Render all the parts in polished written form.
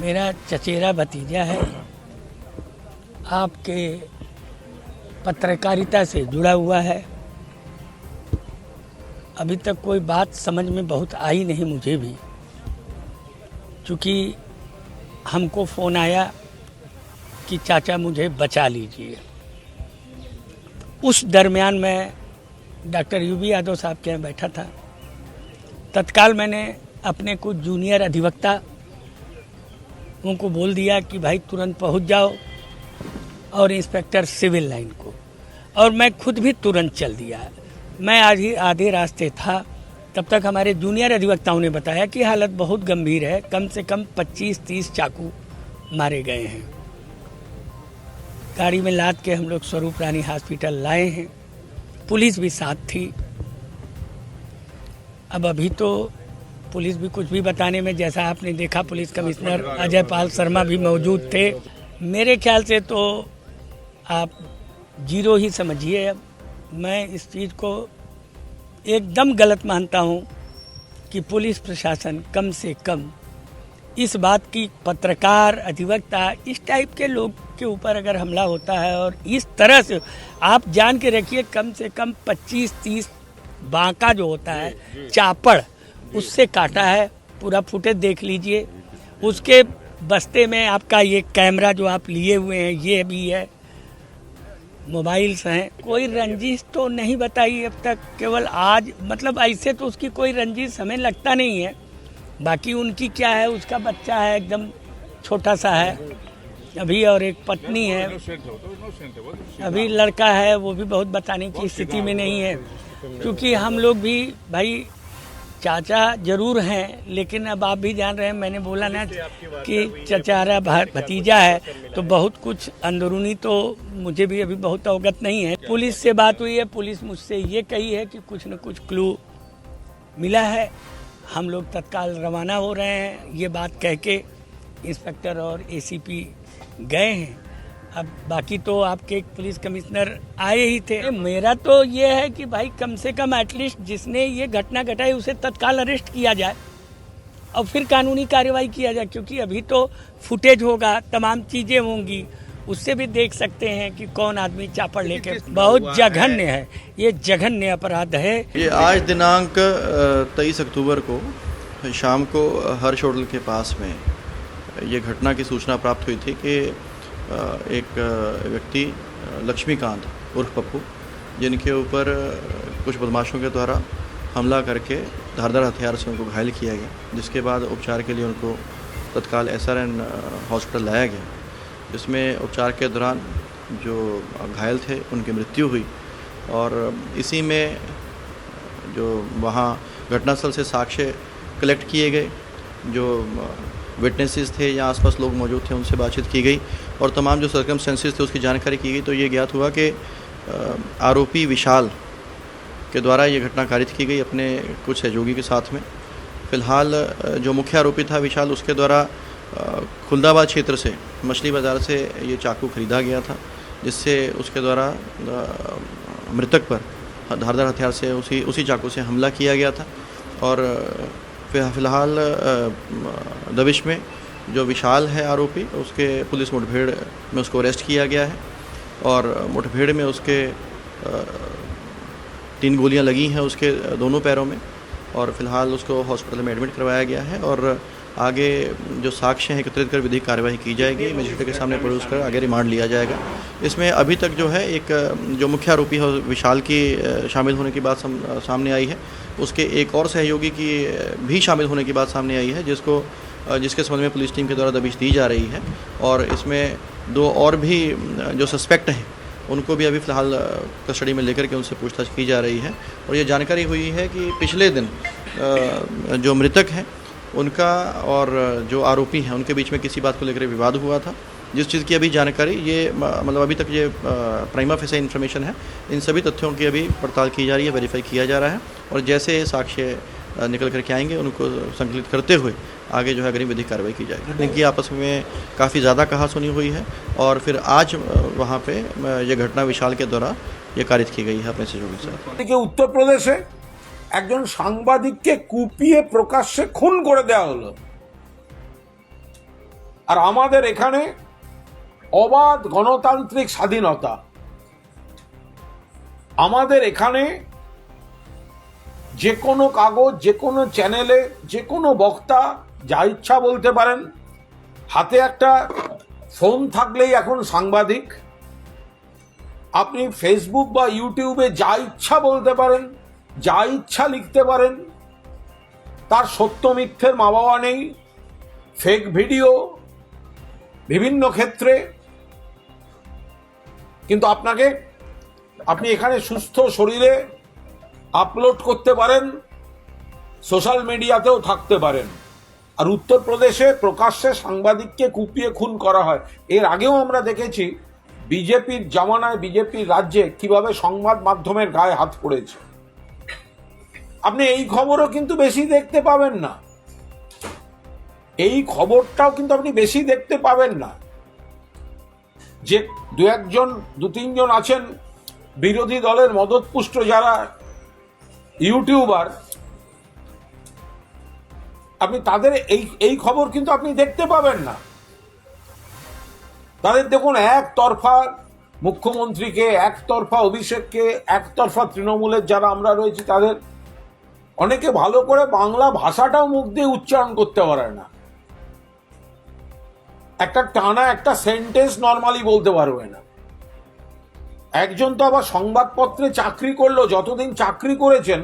मेरा चचेरा भतीजा है, आपके पत्रकारिता से जुड़ा हुआ है। अभी तक कोई बात समझ में बहुत आई नहीं मुझे भी, क्योंकि हमको फ़ोन आया कि चाचा मुझे बचा लीजिए। उस दरमियान मैं डॉक्टर यूबी यादव साहब के यहाँ बैठा था। तत्काल मैंने अपने कुछ जूनियर अधिवक्ता उनको बोल दिया कि भाई तुरंत पहुंच जाओ, और इंस्पेक्टर सिविल लाइन को, और मैं खुद भी तुरंत चल दिया। मैं आज ही आधे रास्ते था, तब तक हमारे जूनियर अधिवक्ताओं ने बताया कि हालत बहुत गंभीर है, कम से कम 25-30 चाकू मारे गए हैं। गाड़ी में लाद के हम लोग स्वरूप रानी हॉस्पिटल लाए हैं, पुलिस भी साथ थी। अब अभी तो पुलिस भी कुछ भी बताने में, जैसा आपने देखा पुलिस कमिश्नर अजय पाल शर्मा भी मौजूद थे। मेरे ख्याल से तो आप जीरो ही समझिए। अब मैं इस चीज़ को एकदम गलत मानता हूं कि पुलिस प्रशासन कम से कम इस बात की, पत्रकार, अधिवक्ता, इस टाइप के लोग के ऊपर अगर हमला होता है और इस तरह से, आप जान के रखिए कम से कम 25-30 बांका जो होता है, चापड़, उससे काटा है। पूरा फुटेज देख लीजिए। उसके बस्ते में आपका ये कैमरा जो आप लिए हुए हैं ये भी है, मोबाइल्स हैं। कोई रंजिश तो नहीं बताई अब तक, केवल आज, मतलब ऐसे तो उसकी कोई रंजिश हमें लगता नहीं है। बाकी उनकी क्या है, उसका बच्चा है, एकदम छोटा सा है अभी, और एक पत्नी है, अभी लड़का है, वो भी बहुत बताने की स्थिति में नहीं है। क्योंकि हम लोग भी भाई चाचा जरूर हैं, लेकिन अब आप भी जान रहे हैं, मैंने बोला ना कि चचारा भतीजा है, तो बहुत कुछ अंदरूनी तो मुझे भी अभी बहुत अवगत नहीं है। पुलिस से बात हुई है, पुलिस मुझसे ये कही है कि कुछ न कुछ क्लू मिला है। हम लोग तत्काल रवाना हो रहे हैं। ये बात कह के इंस्पेक्टर और एसीपी गए हैं। अब बाकी तो आपके पुलिस कमिश्नर आए ही थे। मेरा तो ये है कि भाई कम से कम एटलीस्ट जिसने ये घटना घटाई उसे तत्काल अरेस्ट किया जाए और फिर कानूनी कार्रवाई किया जाए। क्योंकि अभी तो फुटेज होगा, तमाम चीज़ें होंगी, उससे भी देख सकते हैं कि कौन आदमी चापड़ लेके। बहुत जघन्य है, ये जघन्य अपराध है। ये आज दिनांक 23 अक्टूबर को शाम को हर्ष होटल के पास में ये घटना की सूचना प्राप्त हुई थी कि एक व्यक्ति लक्ष्मीकांत उर्फ पप्पू, जिनके ऊपर कुछ बदमाशों के द्वारा हमला करके धारदार हथियार से उनको घायल किया गया, जिसके बाद उपचार के लिए उनको तत्काल SRN हॉस्पिटल लाया गया। इसमें उपचार के दौरान जो घायल थे उनकी मृत्यु हुई, और इसी में जो वहाँ घटनास्थल से साक्ष्य कलेक्ट किए गए, जो विटनेसेस थे या आसपास लोग मौजूद थे उनसे बातचीत की गई, और तमाम जो सर्कमस्टेंसेस थे उसकी जानकारी की गई। तो ये ज्ञात हुआ कि आरोपी विशाल के द्वारा ये घटना कारित की गई अपने कुछ सहयोगी के साथ में। फ़िलहाल जो मुख्य आरोपी था विशाल, उसके द्वारा खुलदाबाद क्षेत्र से, मछली बाज़ार से ये चाकू खरीदा गया था, जिससे उसके द्वारा मृतक पर धारदार हथियार से उसी चाकू से हमला किया गया था। और फिलहाल दबिश में जो विशाल है आरोपी, उसके पुलिस मुठभेड़ में उसको अरेस्ट किया गया है, और मुठभेड़ में उसके 3 गोलियां लगी हैं उसके दोनों पैरों में, और फिलहाल उसको हॉस्पिटल में एडमिट करवाया गया है। और आगे जो साक्ष्य हैं एकत्रित कर विधिक कार्यवाही की जाएगी, मजिस्ट्रेट के सामने पेश कर आगे रिमांड लिया जाएगा। इसमें अभी तक जो है एक जो मुख्य आरोपी है विशाल की शामिल होने की बात सामने आई है, उसके एक और सहयोगी की भी शामिल होने की बात सामने आई है, जिसके संबंध में पुलिस टीम के द्वारा दबिश दी जा रही है। और इसमें 2 और भी जो सस्पेक्ट हैं उनको भी अभी फ़िलहाल कस्टडी में लेकर के उनसे पूछताछ की जा रही है। और ये जानकारी हुई है कि पिछले दिन जो मृतक हैं उनका और जो आरोपी हैं उनके बीच में किसी बात को लेकर विवाद हुआ था, जिस चीज़ की अभी जानकारी, ये मतलब अभी तक ये प्राइमा फेसी इन्फॉर्मेशन है। इन सभी तथ्यों की अभी पड़ताल की जा रही है, वेरीफाई किया जा रहा है, और जैसे साक्ष्य निकल करके आएंगे उनको संकलित करते हुए आगे जो है अग्रिम विधिक कार्रवाई की जाएगी। इनकी आपस में काफ़ी ज़्यादा कहासुनी हुई है, और फिर आज वहाँ पे ये घटना विशाल के द्वारा ये कारित की गई है अपने सहयोगी के साथ। उत्तर प्रदेशे একজন সাংবাদিককে কুপিয়ে প্রকাশ্যে খুন করে দেওয়া হলো। আর আমাদের এখানে অবাধ গণতান্ত্রিক স্বাধীনতা। আমাদের এখানে যে কোনো কাগজ, যে কোনো চ্যানেলে, যে কোনো বক্তা যা ইচ্ছা বলতে পারেন। হাতে একটা ফোন থাকলেই এখন সাংবাদিক। আপনি ফেসবুক বা ইউটিউবে যা ইচ্ছা বলতে পারেন, যা ইচ্ছা লিখতে পারেন। তার সত্য মিথ্যের মা বাবা নেই। ফেক ভিডিও বিভিন্ন ক্ষেত্রে। কিন্তু আপনি এখানে সুস্থ শরীরে আপলোড করতে পারেন, সোশ্যাল মিডিয়াতেও থাকতে পারেন। আর উত্তরপ্রদেশে প্রকাশ্যে সাংবাদিককে কুপিয়ে খুন করা হয়। এর আগেও আমরা দেখেছি বিজেপির জামানায়, বিজেপির রাজ্যে কিভাবে সংবাদ মাধ্যমের গায়ে হাত পড়েছে। আপনি এই খবরও কিন্তু বেশি দেখতে পাবেন না। এই খবরটাও কিন্তু আপনি বেশি দেখতে পাবেন না। যে দু তিনজন আছেন বিরোধী দলের মদতপুষ্ট যারা ইউটিউবার, আপনি তাদের এই খবর কিন্তু আপনি দেখতে পাবেন না। তাদের দেখুন একতরফা মুখ্যমন্ত্রীকে, একতরফা অভিষেককে, একতরফা তৃণমূলের যারা আমরা রয়েছি তাদের অনেকে ভালো করে বাংলা ভাষাটাও মুখ দিয়ে উচ্চারণ করতে পারে না। একটা টানা একটা সেন্টেন্স নর্মালি বলতে পারবে না। একজন তো আবার সংবাদপত্রে চাকরি করলো, যতদিন চাকরি করেছেন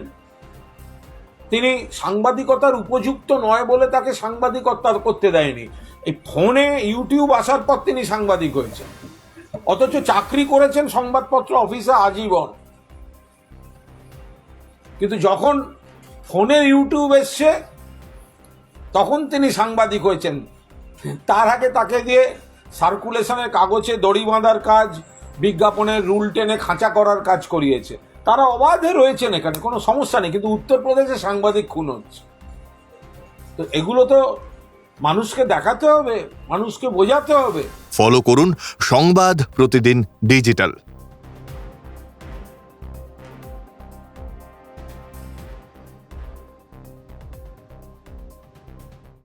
তিনি সাংবাদিকতার উপযুক্ত নয় বলে তাকে সাংবাদিকতা করতে দেয়নি। এই ফোনে ইউটিউব আসার পর তিনি সাংবাদিক হয়েছেন, অথচ চাকরি করেছেন সংবাদপত্র অফিসে আজীবন। কিন্তু যখন ফোনে ইউটিউব এসছে তখন তিনি সাংবাদিক হয়েছেন। তার আগে তাকে দিয়ে সার্কুলেশনের কাগজে দড়ি বাঁধার কাজ, বিজ্ঞাপনের রুল টেনে খাঁচা করার কাজ করিয়েছে। তারা অবাধে রয়েছেন, এখানে কোনো সমস্যা নেই। কিন্তু উত্তরপ্রদেশে সাংবাদিক খুন হচ্ছে। তো এগুলো তো মানুষকে দেখাতে হবে, মানুষকে বোঝাতে হবে। ফলো করুন সংবাদ প্রতিদিন ডিজিটাল।